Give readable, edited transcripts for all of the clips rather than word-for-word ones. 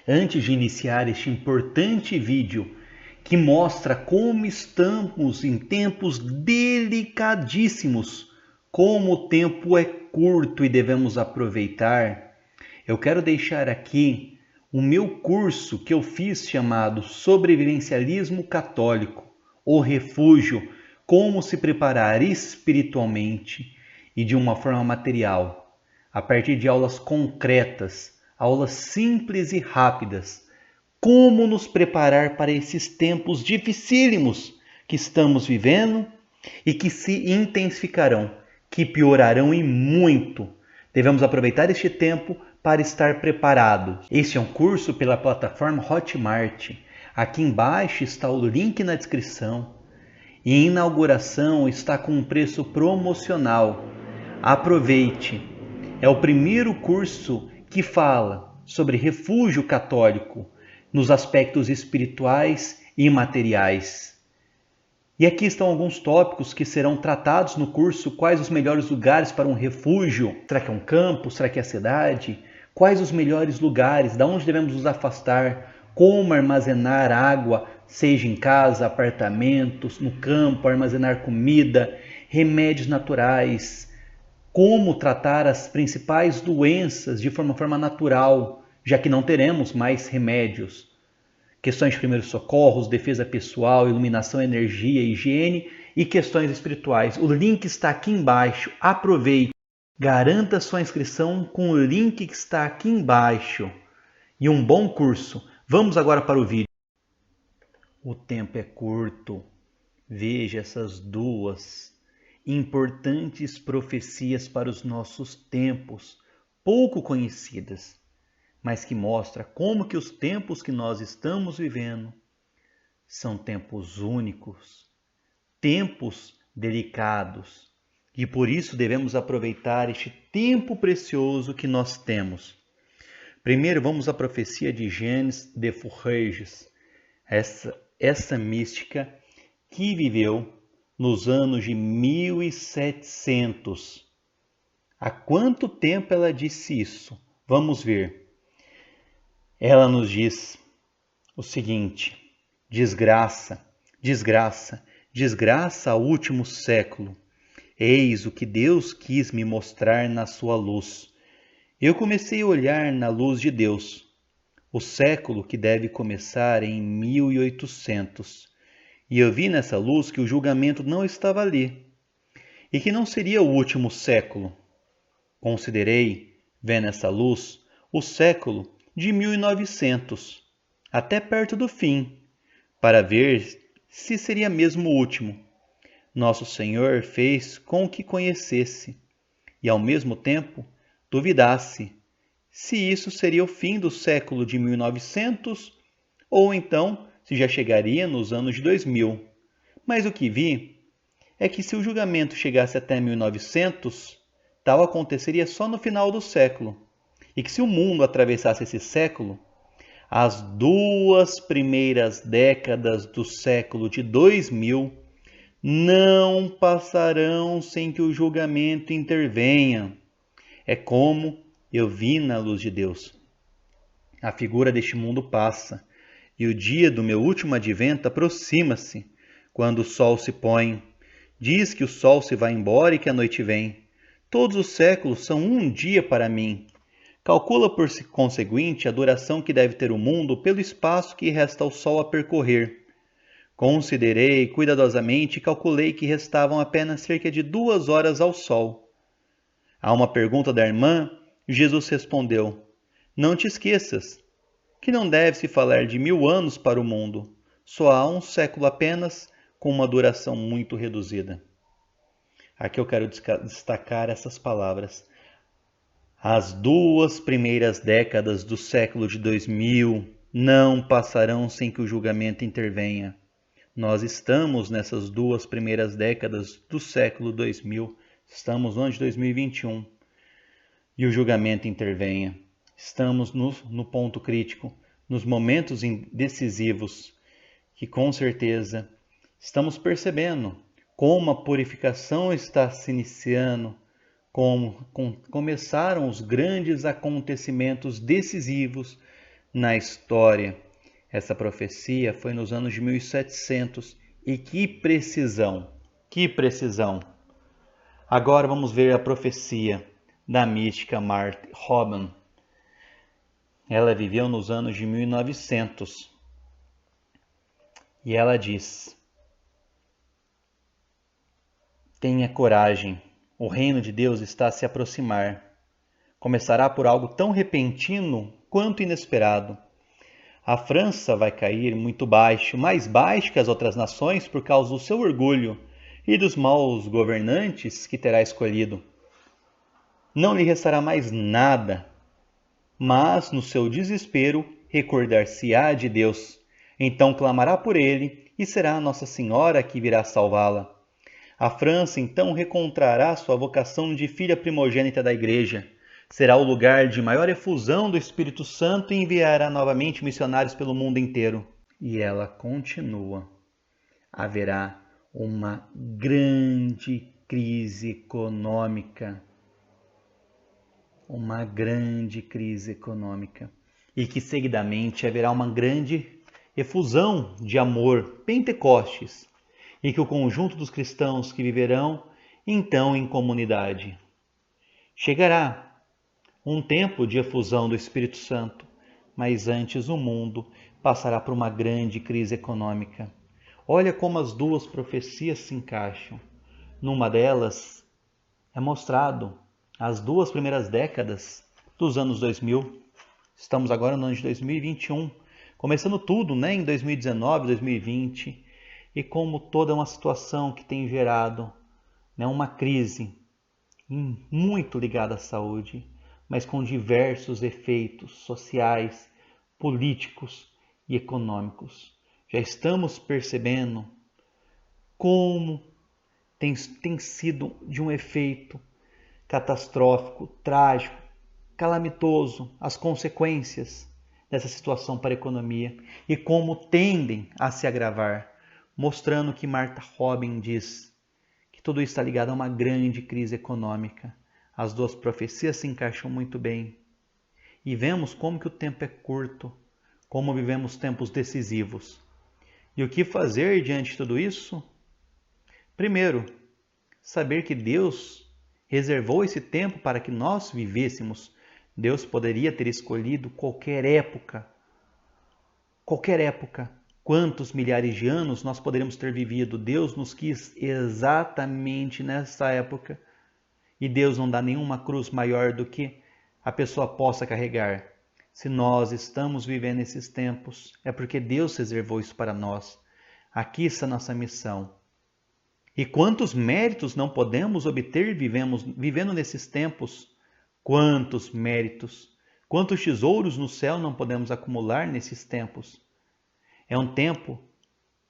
Antes de iniciar este importante vídeo que mostra como estamos em tempos delicadíssimos, como o tempo é curto e devemos aproveitar, eu quero deixar aqui o meu curso que eu fiz chamado Sobrevivencialismo Católico, o Refúgio, como se preparar espiritualmente e de uma forma material, a partir de aulas concretas, aulas simples e rápidas, como nos preparar para esses tempos dificílimos que estamos vivendo e que se intensificarão, que piorarão e muito. Devemos aproveitar este tempo para estar preparados. Este é um curso pela plataforma Hotmart. Aqui embaixo está o link na descrição. E a inauguração está com um preço promocional. Aproveite! É o primeiro curso que fala sobre refúgio católico nos aspectos espirituais e materiais. E aqui estão alguns tópicos que serão tratados no curso. Quais os melhores lugares para um refúgio? Será que é um campo? Será que é a cidade? Quais os melhores lugares? Da onde devemos nos afastar? Como armazenar água, seja em casa, apartamentos, no campo, armazenar comida, remédios naturais, como tratar as principais doenças de forma natural, já que não teremos mais remédios. Questões de primeiros socorros, defesa pessoal, iluminação, energia, higiene e questões espirituais. O link está aqui embaixo. Aproveite. Garanta sua inscrição com o link que está aqui embaixo. E um bom curso. Vamos agora para o vídeo. O tempo é curto. Veja essas duas importantes profecias para os nossos tempos, pouco conhecidas, mas que mostra como que os tempos que nós estamos vivendo são tempos únicos, tempos delicados, e por isso devemos aproveitar este tempo precioso que nós temos. Primeiro vamos à profecia de Jeanes de Fourges, essa mística que viveu nos anos de 1700. Há quanto tempo ela disse isso? Vamos ver. Ela nos diz o seguinte: desgraça, desgraça, desgraça ao último século. Eis o que Deus quis me mostrar na sua luz. Eu comecei a olhar na luz de Deus, o século que deve começar em 1800. E eu vi nessa luz que o julgamento não estava ali, e que não seria o último século. Considerei, vendo essa luz, o século de 1900, até perto do fim, para ver se seria mesmo o último. Nosso Senhor fez com que conhecesse, e ao mesmo tempo duvidasse, se isso seria o fim do século de 1900, ou então se já chegaria nos anos de 2000. Mas o que vi é que se o julgamento chegasse até 1900, tal aconteceria só no final do século, e que se o mundo atravessasse esse século, as duas primeiras décadas do século de 2000 não passarão sem que o julgamento intervenha. É como eu vi na luz de Deus. A figura deste mundo passa, e o dia do meu último advento aproxima-se, quando o sol se põe. Diz que o sol se vai embora e que a noite vem. Todos os séculos são um dia para mim. Calcula por conseguinte a duração que deve ter o mundo pelo espaço que resta ao sol a percorrer. Considerei cuidadosamente e calculei que restavam apenas cerca de 2 horas ao sol. A uma pergunta da irmã, Jesus respondeu: não te esqueças que não deve-se falar de 1000 anos para o mundo. Só há um século apenas, com uma duração muito reduzida. Aqui eu quero destacar essas palavras. As duas primeiras décadas do século de 2000 não passarão sem que o julgamento intervenha. Nós estamos nessas duas primeiras décadas do século 2000. Estamos no ano de 2021. E o julgamento intervenha. Estamos no ponto crítico, nos momentos decisivos, que com certeza estamos percebendo como a purificação está se iniciando, como começaram os grandes acontecimentos decisivos na história. Essa profecia foi nos anos de 1700 e que precisão, que precisão! Agora vamos ver a profecia da mística Martha Robin. Ela viveu nos anos de 1900 e ela diz: tenha coragem, o reino de Deus está a se aproximar. Começará por algo tão repentino quanto inesperado. A França vai cair muito baixo, mais baixo que as outras nações por causa do seu orgulho e dos maus governantes que terá escolhido. Não lhe restará mais nada, mas no seu desespero recordar-se-á de Deus. Então clamará por ele e será Nossa Senhora que virá salvá-la. A França então reencontrará sua vocação de filha primogênita da Igreja. Será o lugar de maior efusão do Espírito Santo e enviará novamente missionários pelo mundo inteiro. E ela continua. Haverá uma grande crise econômica. Uma grande crise econômica. E que seguidamente haverá uma grande efusão de amor, Pentecostes, e que o conjunto dos cristãos que viverão então em comunidade. Chegará um tempo de efusão do Espírito Santo, mas antes o mundo passará por uma grande crise econômica. Olha como as duas profecias se encaixam. Numa delas é mostrado as duas primeiras décadas dos anos 2000. Estamos agora no ano de 2021, começando tudo, em 2019, 2020, e como toda uma situação que tem gerado uma crise muito ligada à saúde, mas com diversos efeitos sociais, políticos e econômicos. Já estamos percebendo como tem sido de um efeito catastrófico, trágico, calamitoso as consequências dessa situação para a economia e como tendem a se agravar, mostrando que Martha Robin diz que tudo isso está ligado a uma grande crise econômica. As duas profecias se encaixam muito bem. E vemos como que o tempo é curto, como vivemos tempos decisivos. E o que fazer diante de tudo isso? Primeiro, saber que Deus reservou esse tempo para que nós vivêssemos. Deus poderia ter escolhido qualquer época. Quantos milhares de anos nós poderíamos ter vivido? Deus nos quis exatamente nessa época. E Deus não dá nenhuma cruz maior do que a pessoa possa carregar. Se nós estamos vivendo esses tempos, é porque Deus reservou isso para nós. Aqui está a nossa missão. E quantos méritos não podemos obter vivendo nesses tempos? Quantos méritos, quantos tesouros no céu não podemos acumular nesses tempos? É um tempo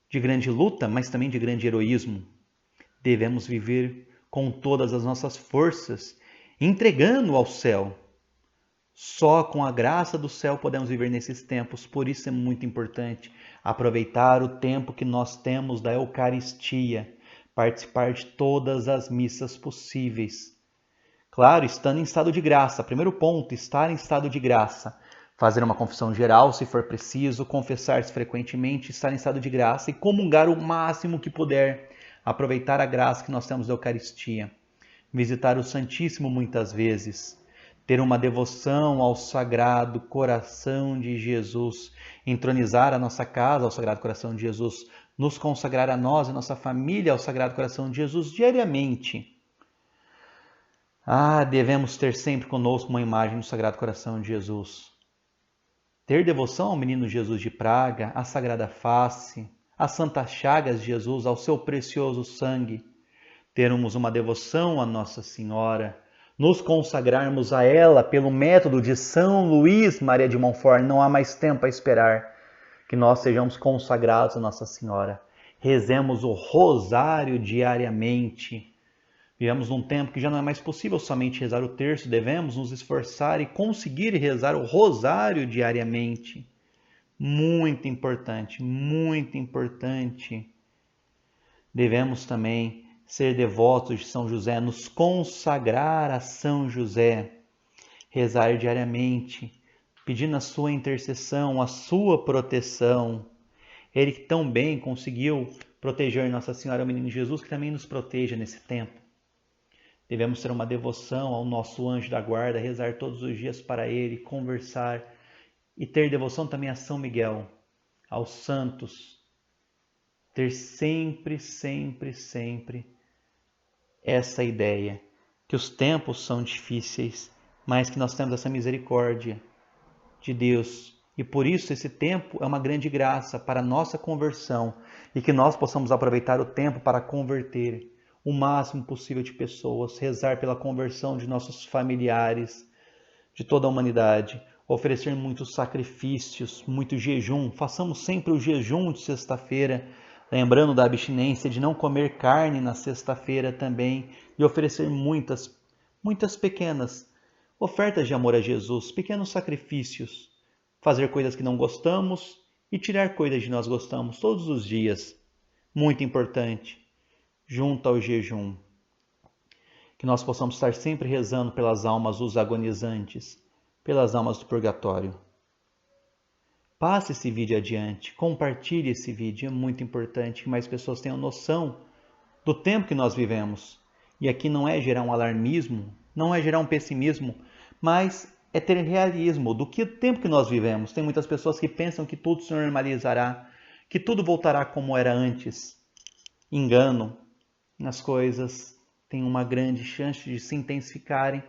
de grande luta, mas também de grande heroísmo. Devemos viver com todas as nossas forças, entregando ao céu. Só com a graça do céu podemos viver nesses tempos, por isso é muito importante aproveitar o tempo que nós temos da Eucaristia, participar de todas as missas possíveis. Claro, estando em estado de graça. Primeiro ponto, estar em estado de graça. Fazer uma confissão geral, se for preciso, confessar-se frequentemente, estar em estado de graça e comungar o máximo que puder. Aproveitar a graça que nós temos da Eucaristia. Visitar o Santíssimo muitas vezes. Ter uma devoção ao Sagrado Coração de Jesus. Entronizar a nossa casa ao Sagrado Coração de Jesus. Nos consagrar a nós e nossa família ao Sagrado Coração de Jesus diariamente. Devemos ter sempre conosco uma imagem do Sagrado Coração de Jesus. Ter devoção ao Menino Jesus de Praga, à Sagrada Face, às Santas Chagas de Jesus, ao seu precioso sangue. Termos uma devoção a Nossa Senhora, nos consagrarmos a ela pelo método de São Luís Maria de Montfort. Não há mais tempo a esperar que nós sejamos consagrados a Nossa Senhora. Rezemos o rosário diariamente. Vivemos num tempo que já não é mais possível somente rezar o terço, devemos nos esforçar e conseguir rezar o rosário diariamente. Muito importante, muito importante. Devemos também ser devotos de São José, nos consagrar a São José, rezar diariamente pedindo a sua intercessão, a sua proteção. Ele que tão bem conseguiu proteger Nossa Senhora, o Menino Jesus, que também nos proteja nesse tempo. Devemos ter uma devoção ao nosso anjo da guarda, rezar todos os dias para ele, conversar e ter devoção também a São Miguel, aos santos. Ter sempre, sempre, sempre essa ideia que os tempos são difíceis, mas que nós temos essa misericórdia de Deus. E por isso esse tempo é uma grande graça para a nossa conversão e que nós possamos aproveitar o tempo para converter o máximo possível de pessoas, rezar pela conversão de nossos familiares, de toda a humanidade, oferecer muitos sacrifícios, muito jejum. Façamos sempre o jejum de sexta-feira, lembrando da abstinência de não comer carne na sexta-feira também e oferecer muitas pequenas ofertas de amor a Jesus, pequenos sacrifícios, fazer coisas que não gostamos e tirar coisas que nós gostamos todos os dias. Muito importante, junto ao jejum. Que nós possamos estar sempre rezando pelas almas dos agonizantes, pelas almas do purgatório. Passe esse vídeo adiante, compartilhe esse vídeo, é muito importante que mais pessoas tenham noção do tempo que nós vivemos. E aqui não é gerar um alarmismo, não é gerar um pessimismo, mas é ter realismo do que o tempo que nós vivemos. Tem muitas pessoas que pensam que tudo se normalizará, que tudo voltará como era antes. Engano, as coisas têm uma grande chance de se intensificarem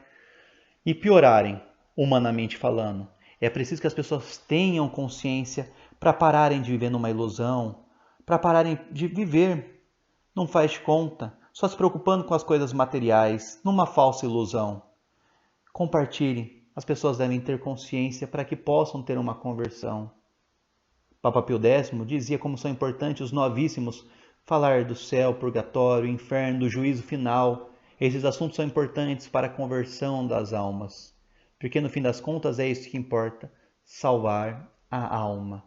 e piorarem, humanamente falando. É preciso que as pessoas tenham consciência para pararem de viver numa ilusão, para pararem de viver num faz de conta, só se preocupando com as coisas materiais, numa falsa ilusão. Compartilhe, as pessoas devem ter consciência para que possam ter uma conversão. Papa Pio X dizia como são importantes os novíssimos falar do céu, purgatório, inferno, do juízo final. Esses assuntos são importantes para a conversão das almas, porque no fim das contas é isso que importa, salvar a alma.